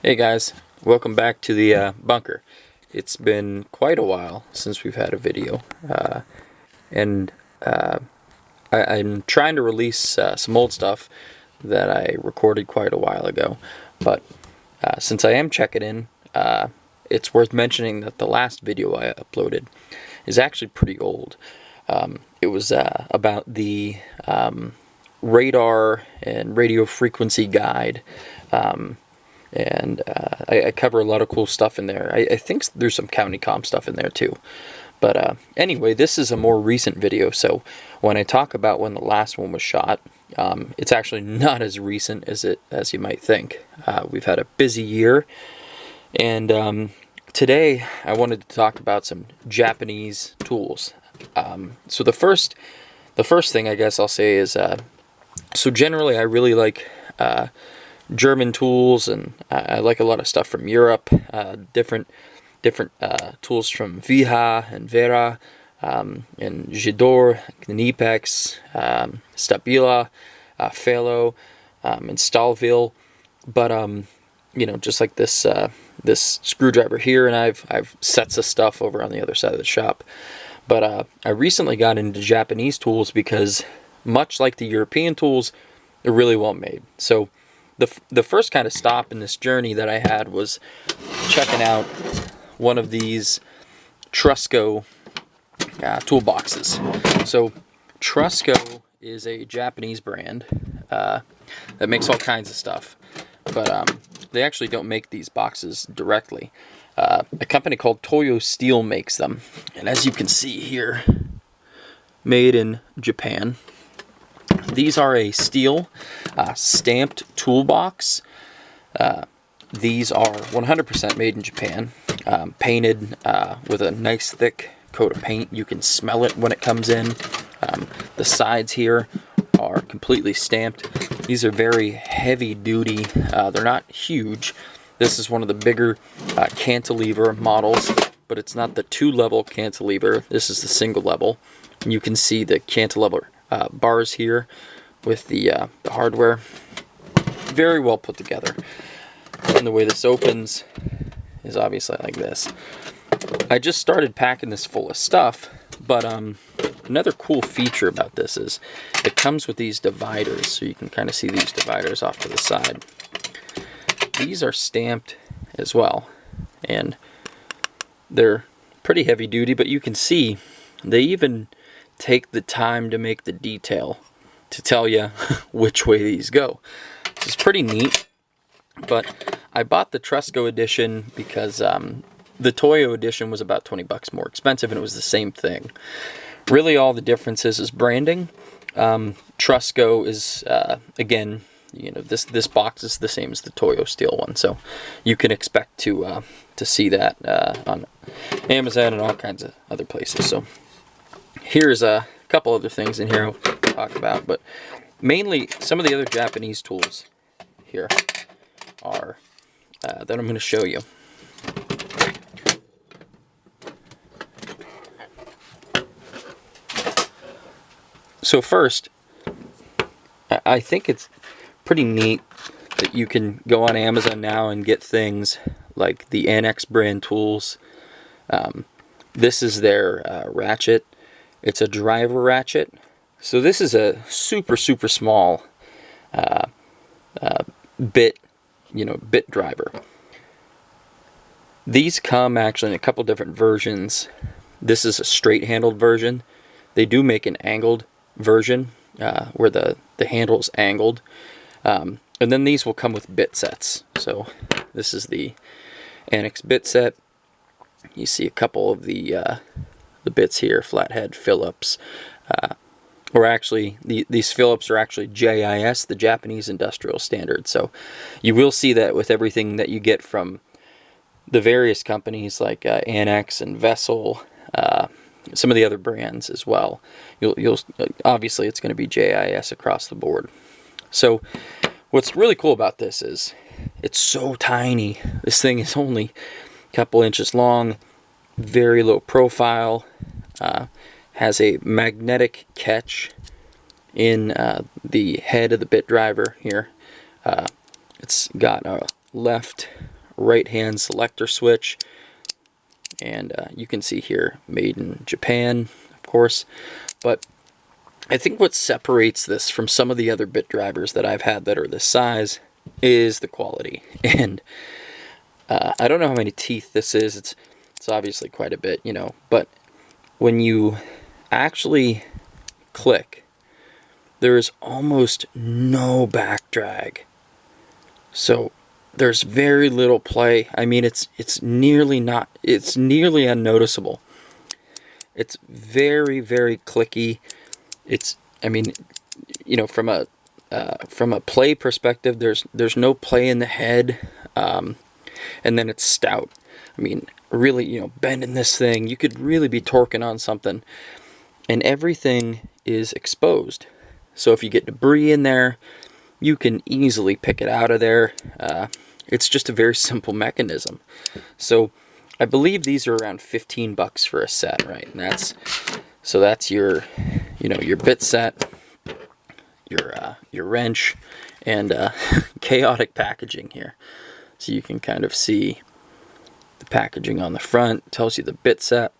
Hey guys, welcome back to the bunker. It's been quite a while since we've had a video, and I'm trying to release some old stuff that I recorded quite a while ago, but since I am checking in, it's worth mentioning that the last video I uploaded is actually pretty old. It was about the radar and radio frequency guide. I cover a lot of cool stuff in there. I think there's some county com stuff in there too. But anyway, this is a more recent video, so when I talk about when the last one was shot, it's actually not as recent as you might think. We've had a busy year, and today I wanted to talk about some Japanese tools. So the first thing I guess I'll say is, so generally I really like German tools, and I like a lot of stuff from Europe, different tools from Viha and Vera, and Jidor, Knipex, Stabila, Felo, and Stahlville. But you know, just like this screwdriver here, and I've sets of stuff over on the other side of the shop. But I recently got into Japanese tools because, much like the European tools, they're really well made. So the first kind of stop in this journey that I had was checking out one of these Trusco toolboxes. So Trusco is a Japanese brand that makes all kinds of stuff, but they actually don't make these boxes directly. A company called Toyo Steel makes them, and as you can see here, made in Japan. These are a steel stamped toolbox. These are 100% made in Japan, painted with a nice thick coat of paint. You can smell it when it comes in. The sides here are completely stamped. These are very heavy duty. They're not huge. This is one of the bigger cantilever models, but it's not the two-level cantilever. This is the single level. And you can see the cantilever bars here with the hardware. Very well put together. And the way this opens is obviously like this. I just started packing this full of stuff, but another cool feature about this is it comes with these dividers, so you can kind of see these dividers off to the side. These are stamped as well, and they're pretty heavy duty, but you can see they even take the time to make the detail to tell you which way these go. This is pretty neat. But I bought the Trusco edition because the Toyo edition was about 20 bucks more expensive, and it was the same thing. Really, all the difference is branding. Trusco is again, you know, this box is the same as the Toyo Steel one, so you can expect to see that on Amazon and all kinds of other places. So here's a couple other things in here I'll talk about, but mainly some of the other Japanese tools here are that I'm going to show you. So first, I think it's pretty neat that you can go on Amazon now and get things like the Annex brand tools. This is their ratchet. It's a driver ratchet. So this is a super small bit driver. These come actually in a couple different versions. This is a straight handled version. They do make an angled version where the handle is angled, and then these will come with bit sets. So this is the Annex bit set. You see a couple of the bits here, flathead Phillips, or actually these Phillips are actually JIS, the Japanese Industrial Standard. So you will see that with everything that you get from the various companies like Annex and Vessel, some of the other brands as well. You'll obviously it's going to be JIS across the board. So what's really cool about this is it's so tiny. This thing is only a couple inches long, very low profile, has a magnetic catch in the head of the bit driver here. It's got a left, right hand selector switch. And you can see here, made in Japan, of course. But I think what separates this from some of the other bit drivers that I've had that are this size is the quality. And I don't know how many teeth this is. It's obviously quite a bit, you know. But when you actually click, there is almost no back drag. So there's very little play. I mean, it's nearly unnoticeable. It's very, very clicky. I mean, you know, from a play perspective, there's no play in the head, and then it's stout. I mean, really, you know, bending this thing, you could really be torquing on something, and everything is exposed. So if you get debris in there, you can easily pick it out of there. It's just a very simple mechanism. So I believe these are around $15 for a set, right? And that's your, you know, your bit set, your wrench, and chaotic packaging here. So you can kind of see the packaging on the front. It tells you the bit set,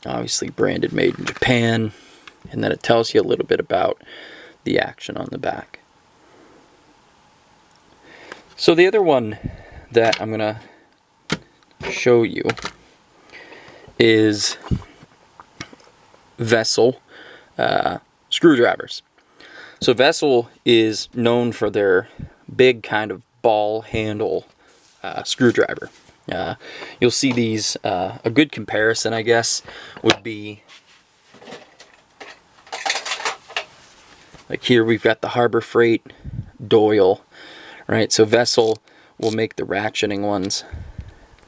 obviously branded made in Japan, and then it tells you a little bit about the action on the back. So the other one that I'm gonna show you is Vessel screwdrivers. So Vessel is known for their big kind of ball handle screwdriver. You'll see these, a good comparison I guess would be, like here we've got the Harbor Freight Doyle, right? So Vessel will make the ratcheting ones,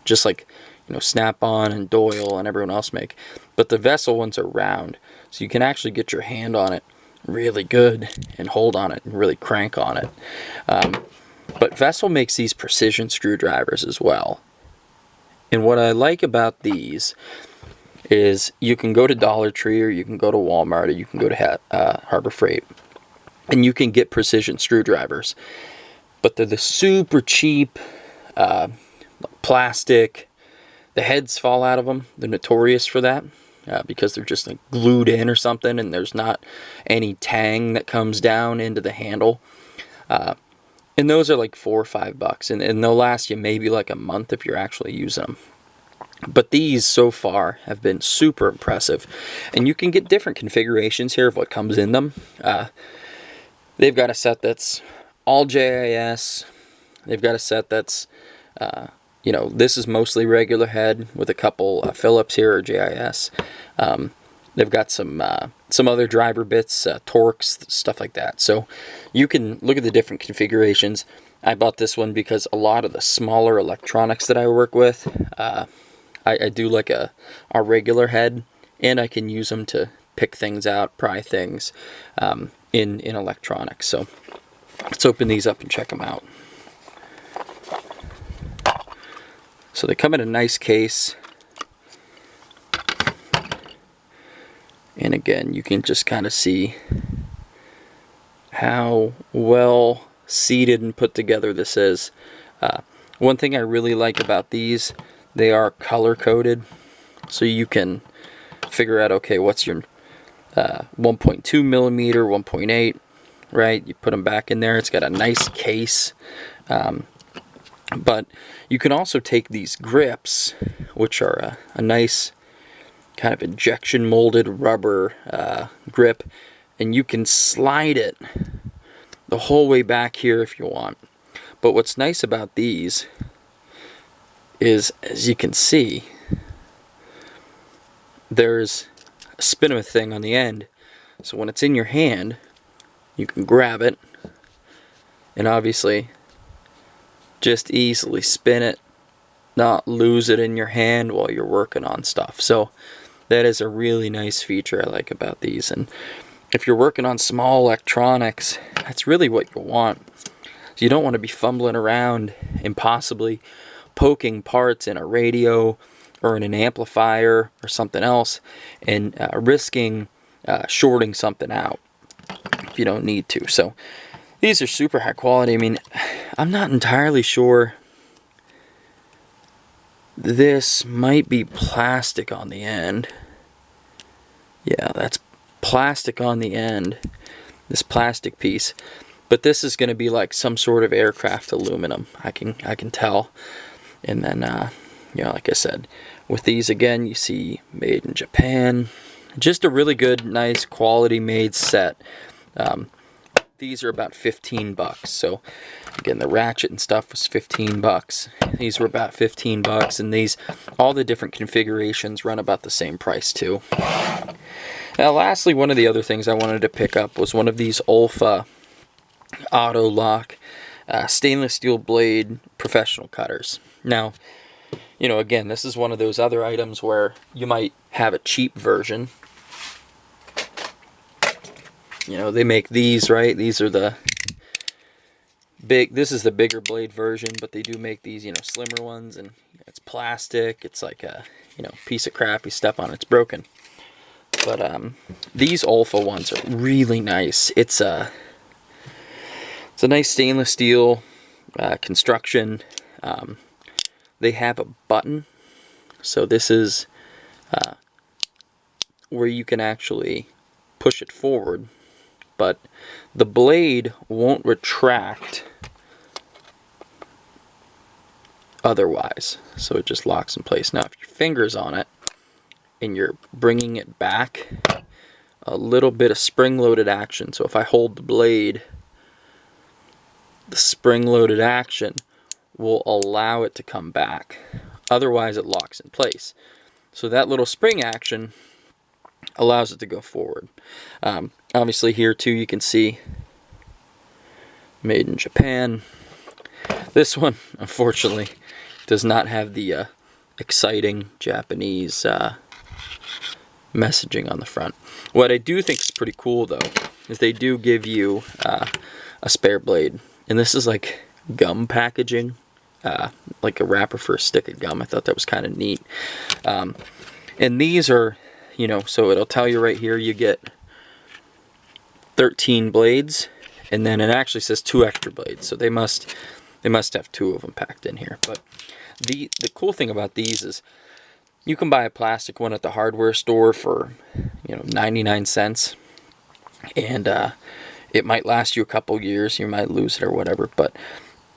just like, you know, Snap-on and Doyle and everyone else make. But the Vessel ones are round, so you can actually get your hand on it really good and hold on it and really crank on it. But Vessel makes these precision screwdrivers as well. And what I like about these is you can go to Dollar Tree, or you can go to Walmart, or you can go to Harbor Freight, and you can get precision screwdrivers. But they're the super cheap plastic. The heads fall out of them. They're notorious for that because they're just like glued in or something, and there's not any tang that comes down into the handle. And those are like $4 or $5, and they'll last you maybe like a month if you're actually using them. But these so far have been super impressive, and you can get different configurations here of what comes in them. They've got a set that's all JIS. They've got a set that's, you know, this is mostly regular head with a couple Phillips here, or JIS. They've got some other driver bits, Torx, stuff like that. So you can look at the different configurations. I bought this one because a lot of the smaller electronics that I work with, I do like a regular head, and I can use them to pick things out, pry things in electronics. So let's open these up and check them out. So they come in a nice case. And again, you can just kind of see how well seated and put together this is. One thing I really like about these, they are color coded. So you can figure out, okay, what's your 1.2 millimeter, 1.8, right? You put them back in there. It's got a nice case. But you can also take these grips, which are a nice kind of injection molded rubber grip, and you can slide it the whole way back here if you want. But what's nice about these is, as you can see, there's a spin-a thing on the end. So when it's in your hand, you can grab it and obviously just easily spin it, not lose it in your hand while you're working on stuff. So that is a really nice feature I like about these. And if you're working on small electronics, that's really what you want. So you don't want to be fumbling around and possibly poking parts in a radio or in an amplifier or something else, and risking shorting something out if you don't need to. So These are super high quality. I mean, I'm not entirely sure. This might be plastic on the end. Yeah, that's plastic on the end. This plastic piece. But this is going to be like some sort of aircraft aluminum. I can tell. And then, you know, like I said, with these again, you see made in Japan. Just a really good, nice, quality made set. These are about 15 bucks. So again, the ratchet and stuff was 15 bucks. These were about 15 bucks, and these, all the different configurations run about the same price too. Now lastly, one of the other things I wanted to pick up was one of these Olfa auto lock stainless steel blade professional cutters. Now, you know, again, this is one of those other items where you might have a cheap version. You know, they make these, right? These are the big, this is the bigger blade version, but they do make these, you know, slimmer ones, and it's plastic. It's like a, you know, piece of crap. You step on it, it's broken. But these Olfa ones are really nice. It's a nice stainless steel construction. They have a button, so this is where you can actually push it forward, but the blade won't retract otherwise, so it just locks in place. Now if your finger's on it and you're bringing it back, a little bit of spring-loaded action. So if I hold the blade, the spring-loaded action will allow it to come back. Otherwise it locks in place. So that little spring action allows it to go forward. Obviously here too you can see made in Japan. This one unfortunately does not have the exciting Japanese messaging on the front. What I do think is pretty cool though is they do give you a spare blade, and this is like gum packaging, like a wrapper for a stick of gum. I thought that was kind of neat. And these are, you know, so it'll tell you right here you get 13 blades, and then it actually says 2 extra blades, so they must have 2 of them packed in here. But the cool thing about these is you can buy a plastic one at the hardware store for, you know, 99 cents, and it might last you a couple years. You might lose it or whatever, but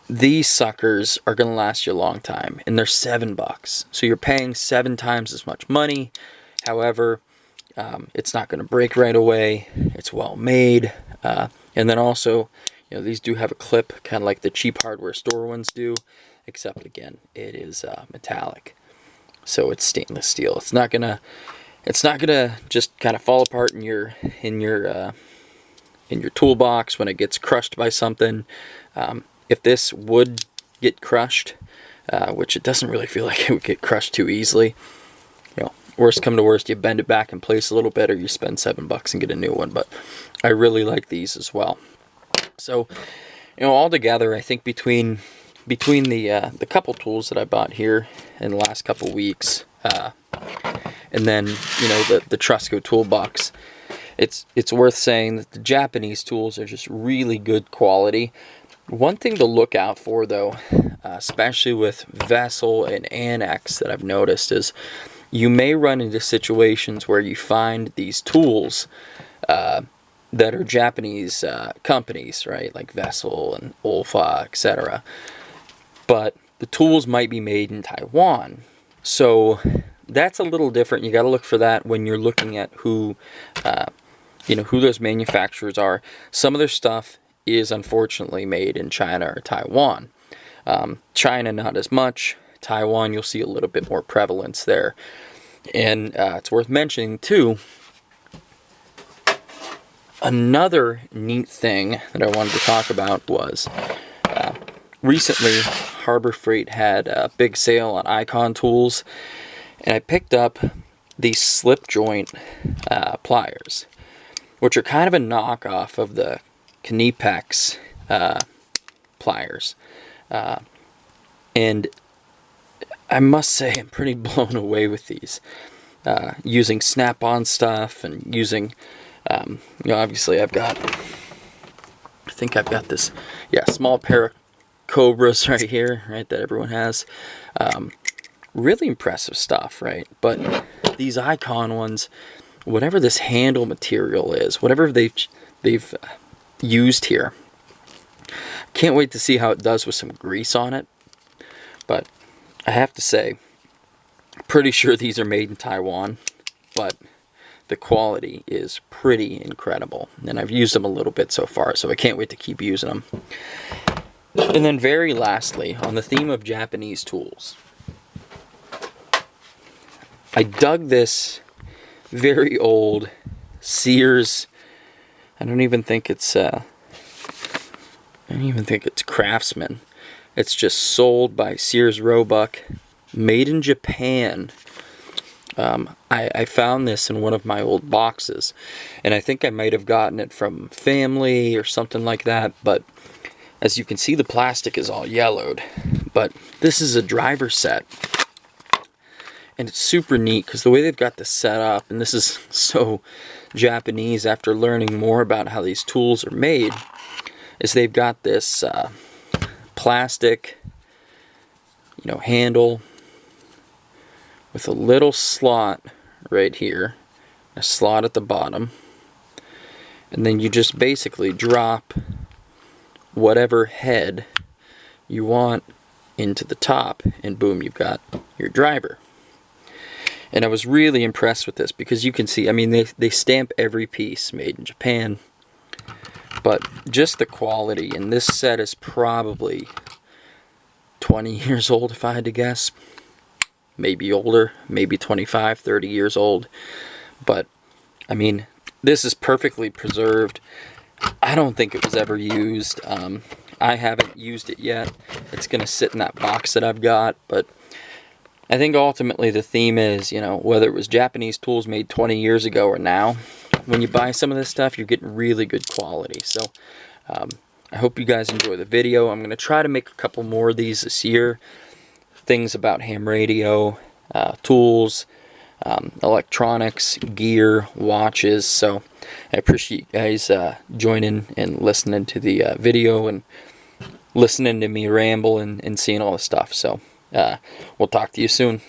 these suckers are going to last you a long time, and they're $7. So you're paying 7 times as much money. However, it's not going to break right away. It's well made, and then also, you know, these do have a clip, kind of like the cheap hardware store ones do, except again, it is metallic. So it's stainless steel. It's not gonna just kind of fall apart in your toolbox when it gets crushed by something. If this would get crushed, which it doesn't really feel like it would get crushed too easily, you know, worst come to worst, you bend it back in place a little bit, or you spend $7 and get a new one. But I really like these as well. So, you know, all together, I think between the couple tools that I bought here in the last couple weeks, and then, you know, the Trusco toolbox, it's worth saying that the Japanese tools are just really good quality. One thing to look out for though, especially with Vessel and Annex, that I've noticed is you may run into situations where you find these tools that are Japanese companies, right, like Vessel and Olfa, etc. But the tools might be made in Taiwan. So that's a little different. You got to look for that when you're looking at who, you know, who those manufacturers are. Some of their stuff is unfortunately made in China or Taiwan. China, not as much. Taiwan, you'll see a little bit more prevalence there. And it's worth mentioning too, another neat thing that I wanted to talk about was recently Harbor Freight had a big sale on Icon tools, and I picked up these slip joint pliers, which are kind of a knockoff of the Knipex pliers, and I must say I'm pretty blown away with these, using snap-on stuff and using, you know, obviously I've got think I've got this, yeah, small pair of Cobras right here, right, that everyone has. Really impressive stuff, right? But these Icon ones, whatever this handle material is, whatever they've used here, can't wait to see how it does with some grease on it. But I have to say, pretty sure these are made in Taiwan, but the quality is pretty incredible. And I've used them a little bit so far, so I can't wait to keep using them. And then very lastly, on the theme of Japanese tools, I dug this very old Sears, I don't even think it's Craftsman. It's just sold by Sears Roebuck, made in Japan. I found this in one of my old boxes, and I think I might have gotten it from family or something like that, but as you can see, the plastic is all yellowed. But this is a driver set, and it's super neat because the way they've got this set up, and this is so Japanese after learning more about how these tools are made, is they've got this plastic, handle with a little slot right here, a slot at the bottom, and then you just basically drop whatever head you want into the top, and boom, you've got your driver. And I was really impressed with this because you can see, I mean, they stamp every piece made in Japan, but just the quality, and this set is probably 20 years old if I had to guess. Maybe older, maybe 25, 30 years old. But, I mean, this is perfectly preserved. I don't think it was ever used. I haven't used it yet. It's going to sit in that box that I've got. But I think ultimately the theme is, whether it was Japanese tools made 20 years ago or now, when you buy some of this stuff, you're getting really good quality. So, I hope you guys enjoy the video. I'm going to try to make a couple more of these this year. Things about ham radio, tools, electronics, gear, watches. So I appreciate you guys joining and listening to the video and listening to me ramble and seeing all the stuff. So we'll talk to you soon.